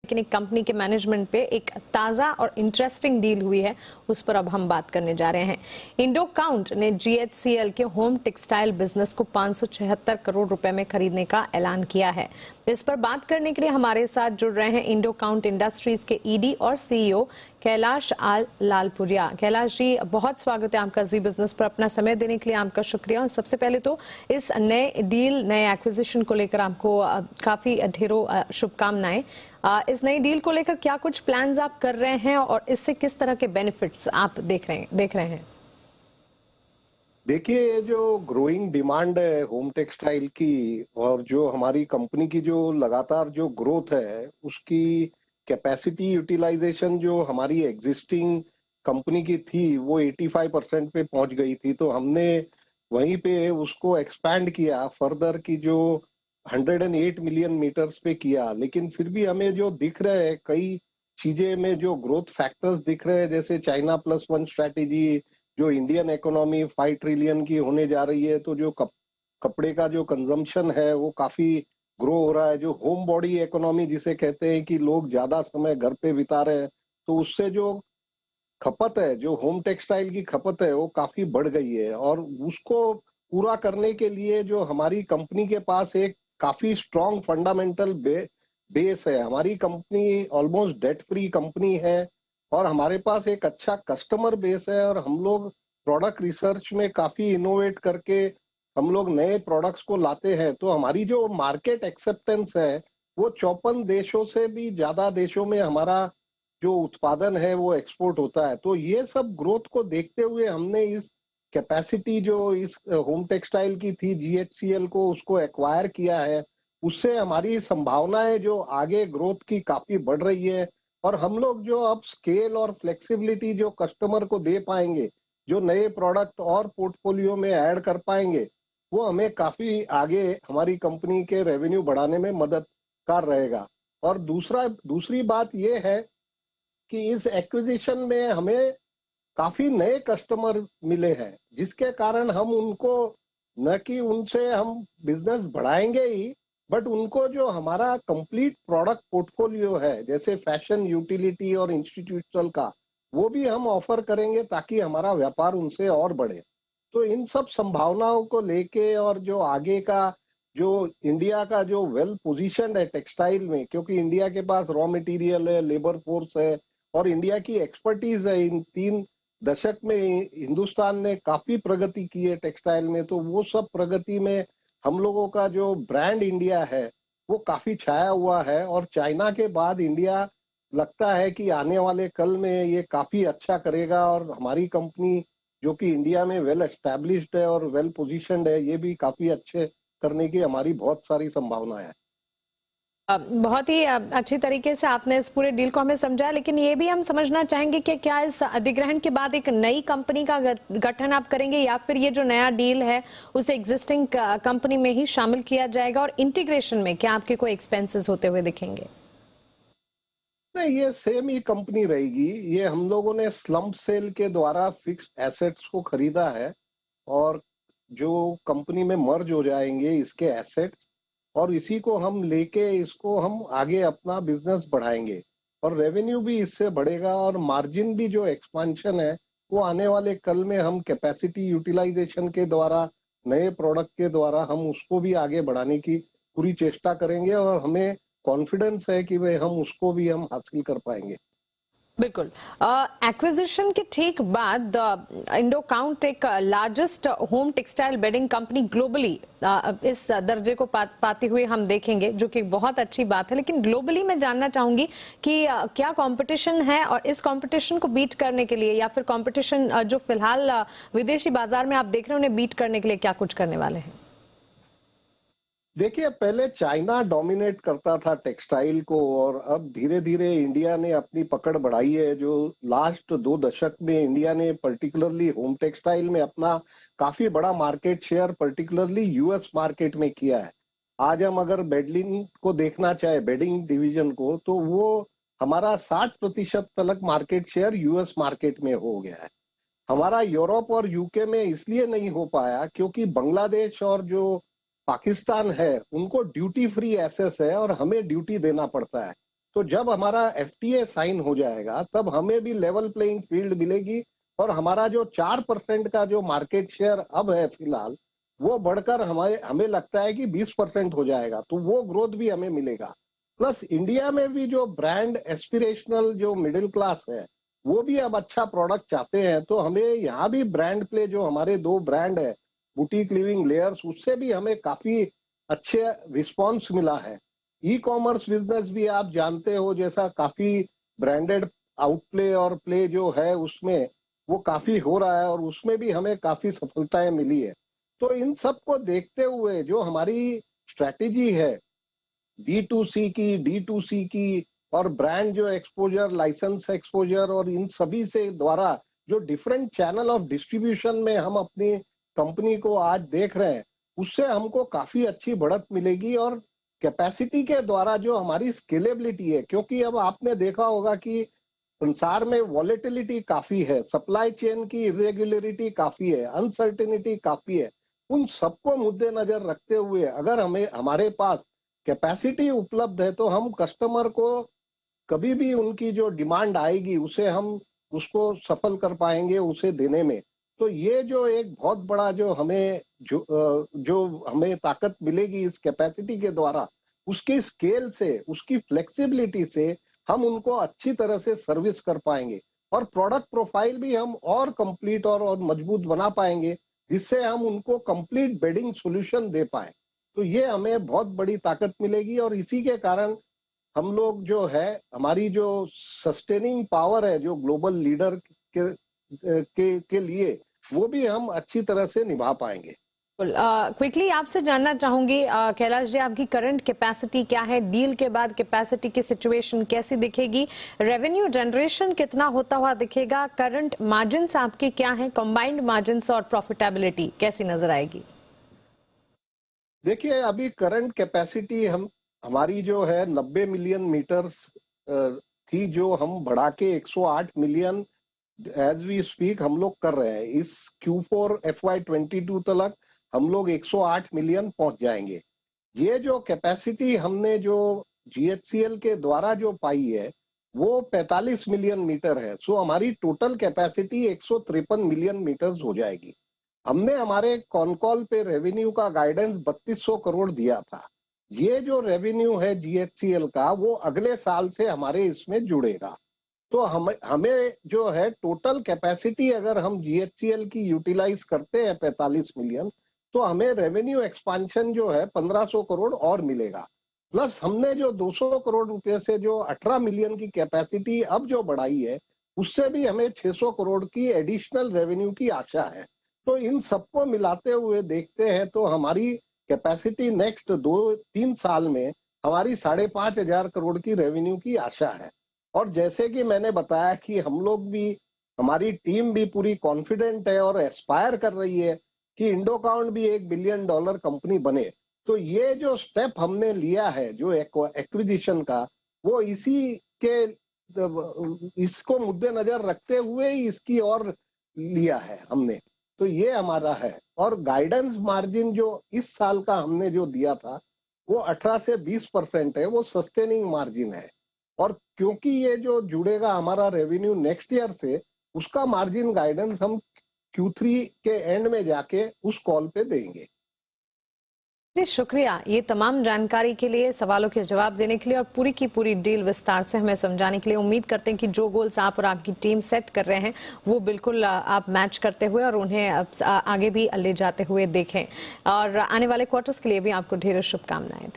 लेकिन एक कंपनी के मैनेजमेंट पे एक ताजा और इंटरेस्टिंग डील हुई है, उस पर अब हम बात करने जा रहे हैं। इंडोकाउंट ने जीएचसीएल के होम टेक्सटाइल बिजनेस को 576 करोड़ रुपए में खरीदने का ऐलान किया है। इस पर बात करने के लिए हमारे साथ जुड़ रहे हैं इंडोकाउंट इंडस्ट्रीज के ईडी और सीईओ कैलाश आल लालपुरिया। कैलाश जी, बहुत स्वागत है आपका जी बिजनेस पर, अपना समय देने के लिए आपका शुक्रिया। और सबसे पहले तो इस नए डील, नए एक्विजिशन को लेकर आपको काफी ढेरों शुभकामनाएं। इस नई डील को लेकर क्या कुछ प्लान्स आप कर रहे हैं और इससे किस तरह के बेनिफिट्स आप देख रहे हैं? देखिए, ये जो ग्रोइंग डिमांड है होम टेक्सटाइल की और जो हमारी कंपनी की जो लगातार जो ग्रोथ है, उसकी कैपेसिटी यूटिलाइजेशन जो हमारी एग्जिस्टिंग कंपनी की थी वो 85% पे पहुंच गई थी। तो हमने वहीं पे उसको एक्सपैंड किया फर्दर की जो 108 मिलियन मीटर्स पे किया। लेकिन फिर भी हमें जो दिख रहे हैं कई चीजें में जो ग्रोथ फैक्टर्स दिख रहे हैं, जैसे चाइना प्लस वन स्ट्रैटेजी, जो इंडियन इकोनॉमी 5 ट्रिलियन की होने जा रही है, तो जो कपड़े का जो कंजम्पशन है वो काफी ग्रो हो रहा है। जो होम बॉडी इकोनॉमी जिसे कहते हैं कि लोग ज्यादा समय घर पे बिता रहे हैं, तो उससे जो खपत है, जो होम टेक्सटाइल की खपत है, वो काफी बढ़ गई है। और उसको पूरा करने के लिए जो हमारी कंपनी के पास एक काफी स्ट्रॉन्ग फंडामेंटल बेस है। हमारी company almost debt free company है और हमारे पास एक अच्छा कस्टमर बेस है। और हम लोग प्रोडक्ट रिसर्च में काफी इनोवेट करके हम लोग नए प्रोडक्ट्स को लाते हैं। तो हमारी जो मार्केट एक्सेप्टेंस है वो 54 देशों से भी ज्यादा देशों में हमारा जो उत्पादन है वो एक्सपोर्ट होता है। तो ये सब ग्रोथ को देखते हुए हमने इस कैपेसिटी जो इस होम टेक्सटाइल की थी जीएचसीएल को, उसको एक्वायर किया है। उससे हमारी संभावनाएं जो आगे ग्रोथ की काफी बढ़ रही है। और हम लोग जो अब स्केल और फ्लेक्सिबिलिटी जो कस्टमर को दे पाएंगे, जो नए प्रोडक्ट और पोर्टफोलियो में ऐड कर पाएंगे, वो हमें काफी आगे हमारी कंपनी के रेवेन्यू बढ़ाने में मददगार रहेगा। और दूसरी बात ये है कि इस एक्विजिशन में हमें काफी नए कस्टमर मिले हैं, जिसके कारण हम उनको न कि उनसे हम बिजनेस बढ़ाएंगे ही, बट उनको जो हमारा कंप्लीट प्रोडक्ट पोर्टफोलियो है, जैसे फैशन, यूटिलिटी और इंस्टीट्यूशनल का, वो भी हम ऑफर करेंगे ताकि हमारा व्यापार उनसे और बढ़े। तो इन सब संभावनाओं को लेके और जो आगे का जो इंडिया का जो वेल पोजीशन्ड है टेक्सटाइल में, क्योंकि इंडिया के पास रॉ मटेरियल है, लेबर फोर्स है और इंडिया की एक्सपर्टीज है। इन 3 दशक में हिंदुस्तान ने काफी प्रगति की है टेक्सटाइल में। तो वो सब प्रगति में हम लोगों का जो ब्रांड इंडिया है वो काफी छाया हुआ है। और चाइना के बाद इंडिया लगता है कि आने वाले कल में ये काफी अच्छा करेगा। और हमारी कंपनी जो कि इंडिया में वेल एस्टैब्लिश्ड है और वेल पोजीशन्ड है, ये भी काफी अच्छे करने की हमारी बहुत सारी संभावनाएं हैं। बहुत ही अच्छी तरीके से आपने इस पूरे डील को हमें समझाया, लेकिन ये भी हम समझना चाहेंगे कि क्या इस अधिग्रहण के बाद एक नई कंपनी का गठन आप करेंगे या फिर ये जो नया डील है उसे एग्जिस्टिंग कंपनी में ही शामिल किया जाएगा? और इंटीग्रेशन में क्या आपके कोई एक्सपेंसेस होते हुए दिखेंगे? नहीं, ये सेम ही कंपनी रहेगी। ये हम लोगों ने स्लम्प सेल के द्वारा फिक्स्ड एसेट्स को खरीदा है और जो कंपनी में मर्ज हो जाएंगे इसके एसेट्स, और इसी को हम लेके इसको हम आगे अपना बिजनेस बढ़ाएंगे और रेवेन्यू भी इससे बढ़ेगा। और मार्जिन भी जो एक्सपांशन है वो आने वाले कल में हम कैपेसिटी यूटिलाइजेशन के द्वारा, नए प्रोडक्ट के द्वारा हम उसको भी आगे बढ़ाने की पूरी चेष्टा करेंगे। और हमें कॉन्फिडेंस है कि भाई हम उसको भी हम हासिल कर पाएंगे। बिल्कुल। एक्विजिशन के ठीक बाद इंडोकाउंट एक largest home textile bedding company globally इस दर्जे को पाती हुई हम देखेंगे, जो कि बहुत अच्छी बात है। लेकिन ग्लोबली मैं जानना चाहूंगी कि क्या कंपटीशन है और इस कंपटीशन को बीट करने के लिए या फिर कंपटीशन जो फिलहाल विदेशी बाजार में आप देख रहे हैं उन्हें बीट करने के लिए क्या कुछ करने वाले हैं? देखिए, पहले चाइना डोमिनेट करता था टेक्सटाइल को और अब धीरे धीरे इंडिया ने अपनी पकड़ बढ़ाई है। जो लास्ट 2 दशक में इंडिया ने पर्टिकुलरली होम टेक्सटाइल में अपना काफी बड़ा market share particularly US market में किया है। आज हम अगर बेडलिन को देखना चाहे, बेडिंग डिवीजन को, तो वो हमारा 60% तक मार्केट शेयर यूएस मार्केट में हो गया है। हमारा यूरोप और यूके में इसलिए नहीं हो पाया क्योंकि बांग्लादेश और जो पाकिस्तान है उनको ड्यूटी फ्री एक्सेस है और हमें ड्यूटी देना पड़ता है। तो जब हमारा एफटीए साइन हो जाएगा तब हमें भी लेवल प्लेइंग फील्ड मिलेगी और हमारा जो 4% का जो मार्केट शेयर अब है फिलहाल, वो बढ़कर हमें हमें लगता है कि 20% हो जाएगा, तो वो ग्रोथ भी हमें मिलेगा। प्लस इंडिया में भी जो ब्रांड एस्पिरेशनल जो मिडिल क्लास है, वो भी अब अच्छा प्रोडक्ट चाहते हैं, तो हमें यहाँ भी ब्रांड प्ले जो हमारे 2 ब्रांड है, बुटीक लिविंग लेयर्स, उससे भी हमें काफी अच्छे रिस्पॉन्स मिला है। ई कॉमर्स बिजनेस भी आप जानते हो, जैसा काफी ब्रांडेड आउटप्ले और प्ले जो है उसमें वो काफी हो रहा है और उसमें भी हमें काफी सफलताएं मिली है। तो इन सब को देखते हुए जो हमारी स्ट्रैटेजी है B2C की, D2C की और ब्रांड जो एक्सपोजर, लाइसेंस एक्सपोजर और इन सभी से द्वारा जो डिफरेंट चैनल ऑफ डिस्ट्रीब्यूशन में हम अपनी कंपनी को आज देख रहे हैं, उससे हमको काफी अच्छी बढ़त मिलेगी और कैपेसिटी के द्वारा जो हमारी स्केलेबिलिटी है, क्योंकि अब आपने देखा होगा कि संसार में वॉलेटिलिटी काफी है, सप्लाई चेन की इरेगुलरिटी काफी है, अनसर्टेनिटी काफी है। उन सबको मुद्देनजर रखते हुए अगर हमें हमारे पास कैपेसिटी उपलब्ध है तो हम कस्टमर को कभी भी उनकी जो डिमांड आएगी उसे हम उसको सफल कर पाएंगे उसे देने में। तो ये जो एक बहुत बड़ा जो हमें जो हमें ताकत मिलेगी इस कैपेसिटी के द्वारा, उसकी स्केल से, उसकी फ्लेक्सिबिलिटी से हम उनको अच्छी तरह से सर्विस कर पाएंगे और प्रोडक्ट प्रोफाइल भी हम और कंप्लीट और मजबूत बना पाएंगे, जिससे हम उनको कंप्लीट बेडिंग सॉल्यूशन दे पाए। तो ये हमें बहुत बड़ी ताकत मिलेगी और इसी के कारण हम लोग जो है, हमारी जो सस्टेनिंग पावर है जो ग्लोबल लीडर के लिए, वो भी हम अच्छी तरह से निभा पाएंगे। क्विकली आपसे जानना चाहूंगी कैलाश जी, आपकी करंट कैपेसिटी क्या है? डील के बाद कैपेसिटी की सिचुएशन कैसी दिखेगी? रेवेन्यू जनरेशन कितना होता हुआ दिखेगा? करंट मार्जिन्स आपके क्या हैं? कंबाइंड मार्जिन्स और प्रॉफिटेबिलिटी कैसी नजर आएगी? देखिए, अभी करंट कैपेसिटी हमारी जो है 90 मिलियन मीटर्स थी, जो हम बढ़ा के 108 मिलियन एज वी स्पीक हम लोग कर रहे हैं। इस Q4 FY22 तक हम लोग 108 मिलियन पहुंच जाएंगे। ये जो कैपेसिटी हमने जो GHCL के द्वारा जो पाई है वो 45 मिलियन मीटर है। सो हमारी टोटल कैपेसिटी 153 मिलियन मीटर्स हो जाएगी। हमने हमारे कॉल पे रेवेन्यू का गाइडेंस 3200 करोड़ दिया था। ये जो रेवेन्यू है GHCL का, वो अगले साल से हमारे इसमें जुड़ेगा। तो हमें जो है टोटल कैपेसिटी अगर हम GHCL की यूटिलाइज करते हैं 45 मिलियन, तो हमें रेवेन्यू एक्सपांशन जो है 1500 करोड़ और मिलेगा। प्लस हमने जो 200 करोड़ रुपए से जो 18 मिलियन की कैपेसिटी अब जो बढ़ाई है, उससे भी हमें 600 करोड़ की एडिशनल रेवेन्यू की आशा है। तो इन सबको मिलाते हुए देखते हैं तो हमारी कैपेसिटी नेक्स्ट 2-3 साल में हमारी 5,500 करोड़ की रेवेन्यू की आशा है। और जैसे कि मैंने बताया कि हम लोग भी, हमारी टीम भी पूरी कॉन्फिडेंट है और एस्पायर कर रही है कि इंडोकाउंट भी $1 बिलियन कंपनी बने। तो ये जो स्टेप हमने लिया है जो एक्विजिशन का, वो इसको मुद्देनजर रखते हुए ही इसकी और लिया है हमने। तो ये हमारा है। और गाइडेंस मार्जिन जो इस साल का हमने जो दिया था वो 18 से 20% है, वो सस्टेनिंग मार्जिन है। और क्योंकि ये जो जुड़ेगा हमारा रेवेन्यू नेक्स्ट ईयर से, उसका मार्जिन गाइडेंस हम Q3 के एंड में जाके उस कॉल पे देंगे। जी शुक्रिया ये तमाम जानकारी के लिए, सवालों के जवाब देने के लिए और पूरी की पूरी डील विस्तार से हमें समझाने के लिए। उम्मीद करते हैं कि जो गोल्स आप और आपकी टीम सेट कर रहे हैं वो बिल्कुल आप मैच करते हुए और उन्हें आगे भी ले जाते हुए देखें, और आने वाले क्वार्टर्स के लिए भी आपको ढेर शुभकामनाएं।